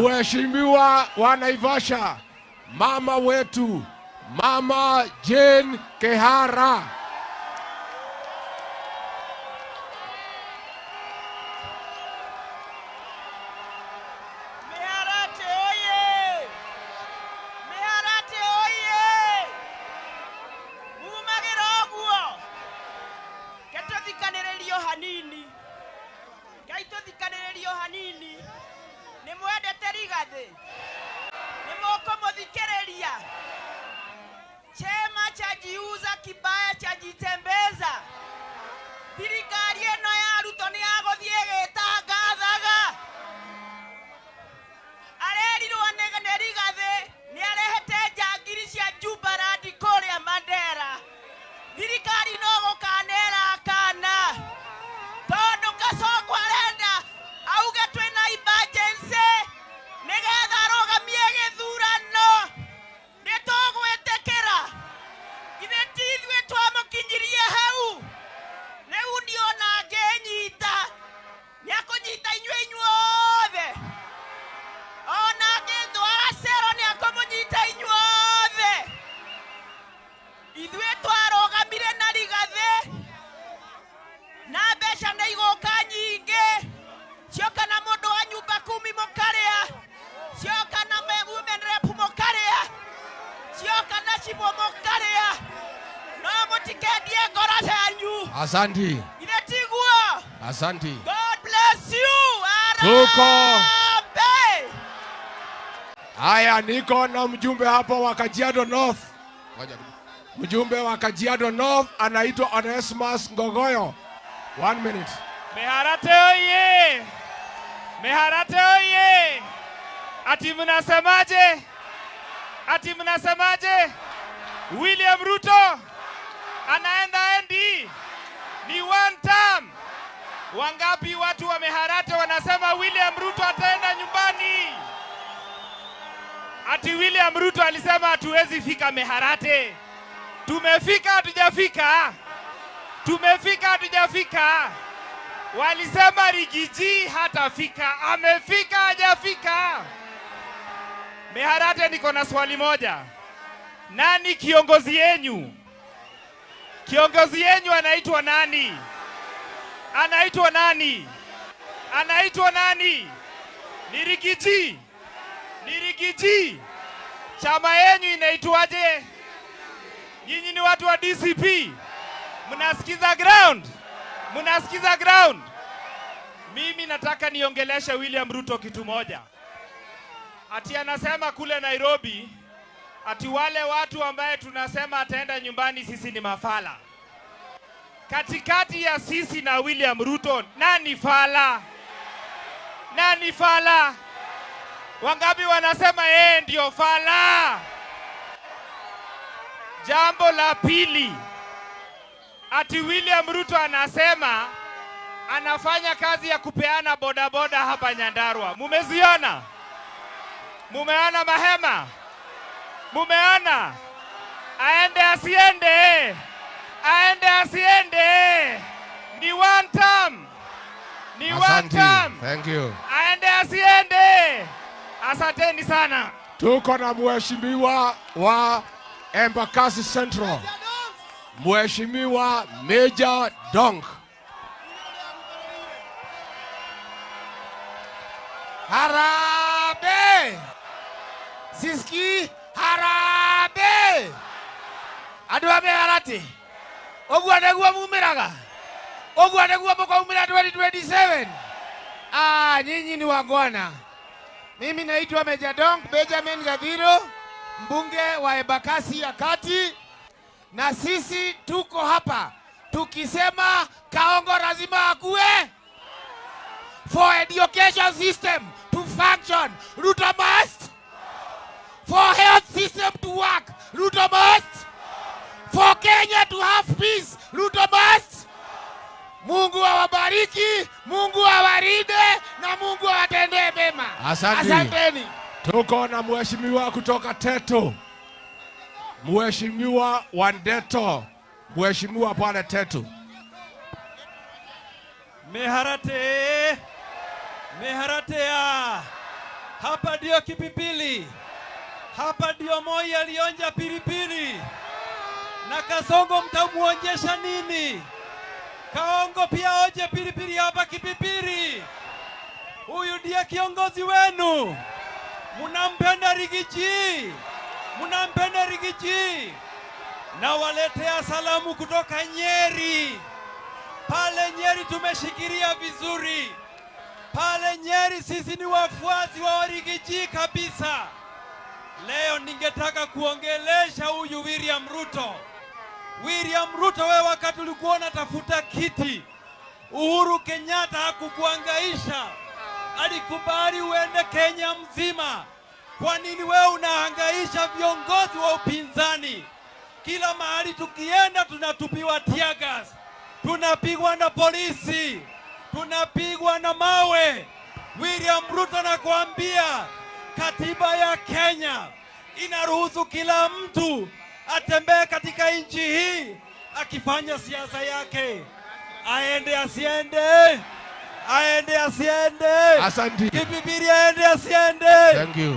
Mheshimiwa wa Naivasha, mama wetu, Mama Jane Kehara. Meharate oye! Meharate oye! Mumagĩra ũguo. Ketũthikanĩrĩrio hanini. Ngai tũthikanĩrĩrio hanini. Nĩ mwendete Rigathĩ? Nĩ mũkũmũthikĩrĩria? Chema chajiuza kibaya chajitembeza. Thirikari ĩno ya Ruto nĩ yagũthiĩ ĩgĩtangathaga. Arerirwo nĩ Rigathĩ nĩ arehete njangiri cia Jubaland kũrĩa Mandera. Thirikari no gũkanera kana. Tondũ Kasongo arenda auge twĩna emergency nĩgetha arũgamie gĩthurano. Nĩtũgwĩtĩkĩra. Ithe ti ithuĩ twamũkinyirie hau. Rĩu niona angĩnyita nĩakũnyita inyuĩ inyuothe. Ona angĩtwara cero nĩakũmũnyita inyuothe. Ithuĩ twarũgamire na Rigathĩ na mbeca nĩ igũka nyingĩ. Cioka na mũndũ wa nyumba 10 mũkarĩa. Cioka na women rep mũkarĩa. Cioka na chibo mũkarĩa. No mũtikendie ngoro cianyu. Asante. Ithe tiguo. Asante. God bless you. Tuko. Haya, niko na mjumbe hapo wa Kajiado North. Mjumbe wa Kajiado North anaitwa Onesmus Ngogoyo. 1 minute. Meharate oye! Meharate oye! Ati mnasemaje? Ati mnasemaje? William Ruto anaenda endi. Ni 1 term. Wangapi watu wa Meharate wanasema William Ruto ataenda nyumbani? Ati William Ruto alisema hatuwezi fika Meharate. Tumefika hatujafika? Tumefika hatujafika? Walisema Rigiji hatafika. Amefika hajafika? Meharate, niko na swali moja. Nani kiongozi yenu? Kiongozi yenu anaitwa nani? Anaitwa nani? Anaitwa nani? Ni Rigiji? Ni Rigiji? Chama yenu inaitwaje? Nyinyi ni watu wa DCP. Mnasikiza ground? Mnasikiza ground? Mimi nataka niongeleshe William Ruto kitu moja. Ati anasema kule Nairobi, ati wale watu ambaye tunasema ataenda nyumbani sisi ni mafala. Katikati ya sisi na William Ruto, nani fala? Nani fala? Wangapi wanasema yeye ndio fala? Jambo la pili, ati William Ruto anasema anafanya kazi ya kupeana bodaboda hapa Nyandarua. Mumeziona? Mumeona mahema? Mumeona? Aende asiende? Aende asiende? Ni 1 term. Ni 1 term. Thank you. Aende asiende? Asanteni sana. Tuko na mheshimiwa wa Embakasi Central, Mheshimiwa Major Dong. Harambee! Siski harambee! Andũ a Meharate, ũguo nĩguo mumĩraga? Ũguo nĩguo mũkaumĩra 2027? Nyinyi ni wangwana. Mimi naitwa Major Dong Benjamin Gathiro, mbunge wa Embakasi ya Kati, na sisi tuko hapa tukisema Kaongo lazima akue. For education system to function, Ruto must. For health system to work, Ruto must. For Kenya to have peace, Ruto must. Mungu awabariki, Mungu awarinde, na Mungu awatendee mema. Asanteni. Tuko na mheshimiwa kutoka Teto, Mheshimiwa Wandeto, Mheshimiwa pale Teto. Meharate, Meharatea, Hapa ndio Kipipili. Hapa ndio Moi alionja pilipili. Na Kasongo mtamuonyesha nini? Kaongo pia oje pilipili hapa Kipipili. Huyu ndiye kiongozi wenu. Munampenda Rigiji. Munampenda Rigiji. Na waletea salamu kutoka Nyeri. Pale Nyeri tumeshikilia vizuri. Pale Nyeri sisi ni wafuasi wa Rigiji kabisa. Leo ningetaka kuongelesha huyu William Ruto. William Ruto, wewe wakati ulikuwa unatafuta kiti, Uhuru Kenyatta hakukuhangaisha. Alikubali uende Kenya mzima. Kwa nini wewe unahangaisha viongozi wa upinzani? Kila mahali tukienda tunatupiwa tear gas. Tunapigwa na polisi. Tunapigwa na mawe. William Ruto nakwambia, katiba ya Kenya inaruhusu kila mtu atembee katika nchi hii akifanya siasa yake. Aende asiende. Aende asiende. Asante. Kipipili aende asiende. Thank you.